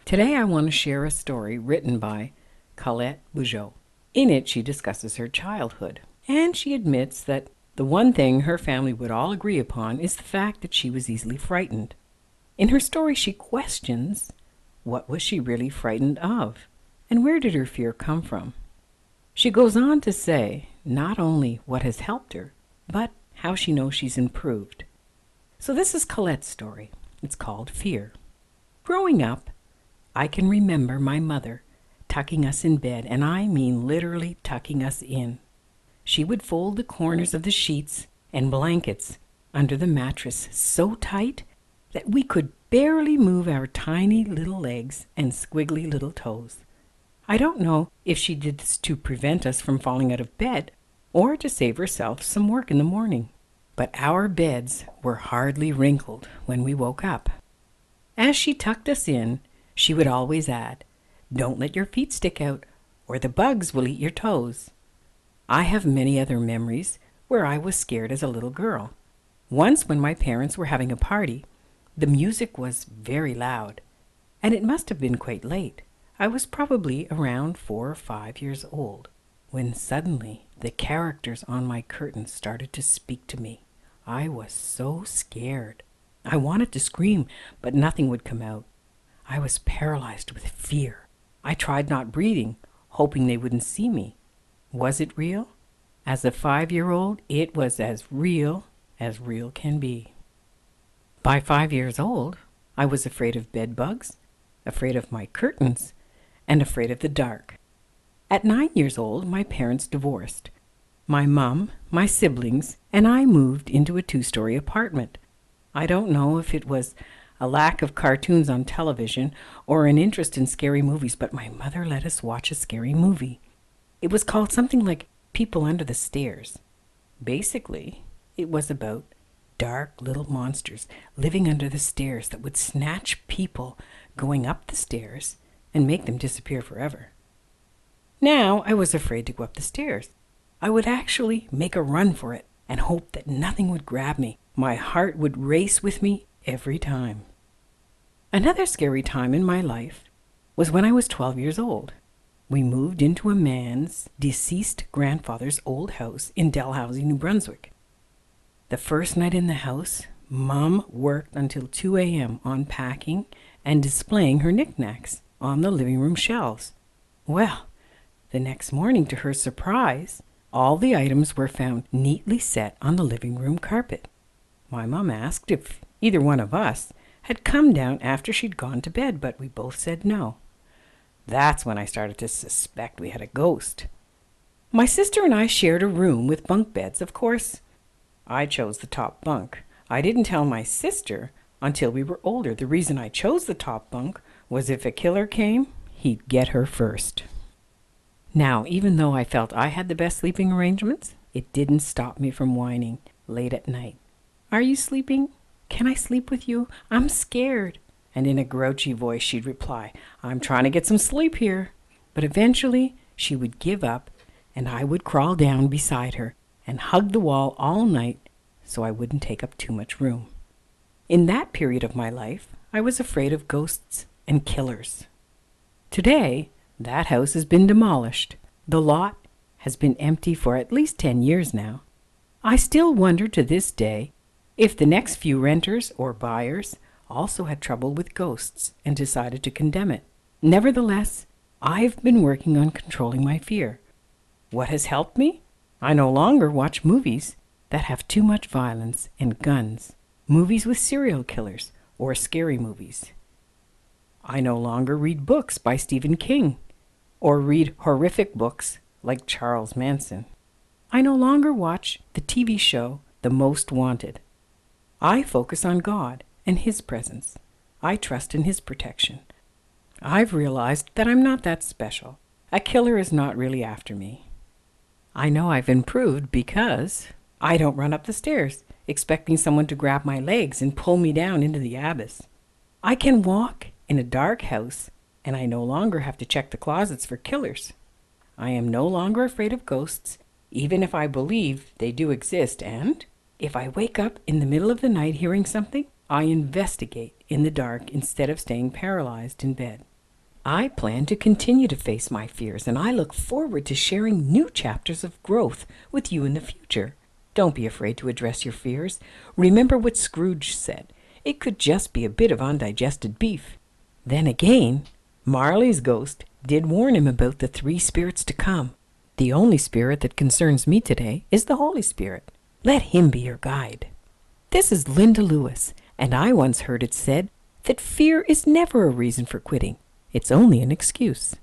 Today I want to share a story written by Colette Bugeaud. In it, she discusses her childhood, and she admits that the one thing her family would all agree upon is the fact that she was easily frightened. In her story, she questions what was she really frightened of, and where did her fear come from. She goes on to say not only what has helped her, but how she knows she's improved. So this is Colette's story. It's called Fear. Growing up, I can remember my mother tucking us in bed, and I mean literally tucking us in. She would fold the corners of the sheets and blankets under the mattress so tight that we could barely move our tiny little legs and squiggly little toes. I don't know if she did this to prevent us from falling out of bed or to save herself some work in the morning. But our beds were hardly wrinkled when we woke up. As she tucked us in, she would always add, "Don't let your feet stick out, or the bugs will eat your toes." I have many other memories where I was scared as a little girl. Once when my parents were having a party, the music was very loud, and it must have been quite late. I was probably around 4 or 5 years old, when suddenly the characters on my curtains started to speak to me. I was so scared. I wanted to scream, but nothing would come out. I was paralyzed with fear. I tried not breathing, hoping they wouldn't see me. Was it real? As a 5-year-old, it was as real can be. By 5 years old, I was afraid of bed bugs, afraid of my curtains, and afraid of the dark. At 9 years old, my parents divorced. My mom, my siblings, and I moved into a 2-story apartment. I don't know if it was a lack of cartoons on television or an interest in scary movies, but my mother let us watch a scary movie. It was called something like People Under the Stairs. Basically, it was about dark little monsters living under the stairs that would snatch people going up the stairs and make them disappear forever. Now I was afraid to go up the stairs. I would actually make a run for it and hope that nothing would grab me. My heart would race with me every time. Another scary time in my life was when I was 12 years old. We moved into a man's deceased grandfather's old house in Dalhousie, New Brunswick. The first night in the house, Mom worked until 2 a.m. unpacking and displaying her knickknacks on the living room shelves. Well, the next morning, to her surprise, all the items were found neatly set on the living room carpet. My mom asked if either one of us had come down after she'd gone to bed, but we both said no. That's when I started to suspect we had a ghost. My sister and I shared a room with bunk beds. Of course, I chose the top bunk. I didn't tell my sister until we were older. The reason I chose the top bunk was if a killer came, he'd get her first. Now, even though I felt I had the best sleeping arrangements, it didn't stop me from whining late at night. "Are you sleeping? Can I sleep with you? I'm scared." And in a grouchy voice, she'd reply, "I'm trying to get some sleep here." But eventually, she would give up, and I would crawl down beside her and hug the wall all night so I wouldn't take up too much room. In that period of my life, I was afraid of ghosts and killers. Today, that house has been demolished. The lot has been empty for at least 10 years now. I still wonder to this day if the next few renters or buyers also had trouble with ghosts and decided to condemn it. Nevertheless, I've been working on controlling my fear. What has helped me? I no longer watch movies that have too much violence and guns, movies with serial killers, or scary movies. I no longer read books by Stephen King or read horrific books like Charles Manson. I no longer watch the TV show The Most Wanted. I focus on God and His presence. I trust in His protection. I've realized that I'm not that special. A killer is not really after me. I know I've improved because I don't run up the stairs expecting someone to grab my legs and pull me down into the abyss. I can walk in a dark house, and I no longer have to check the closets for killers. I am no longer afraid of ghosts, even if I believe they do exist, and if I wake up in the middle of the night hearing something, I investigate in the dark instead of staying paralyzed in bed. I plan to continue to face my fears, and I look forward to sharing new chapters of growth with you in the future. Don't be afraid to address your fears. Remember what Scrooge said. It could just be a bit of undigested beef. Then again, Marley's ghost did warn him about the three spirits to come. The only spirit that concerns me today is the Holy Spirit. Let him be your guide. This is Linda Lewis, and I once heard it said that fear is never a reason for quitting. It's only an excuse.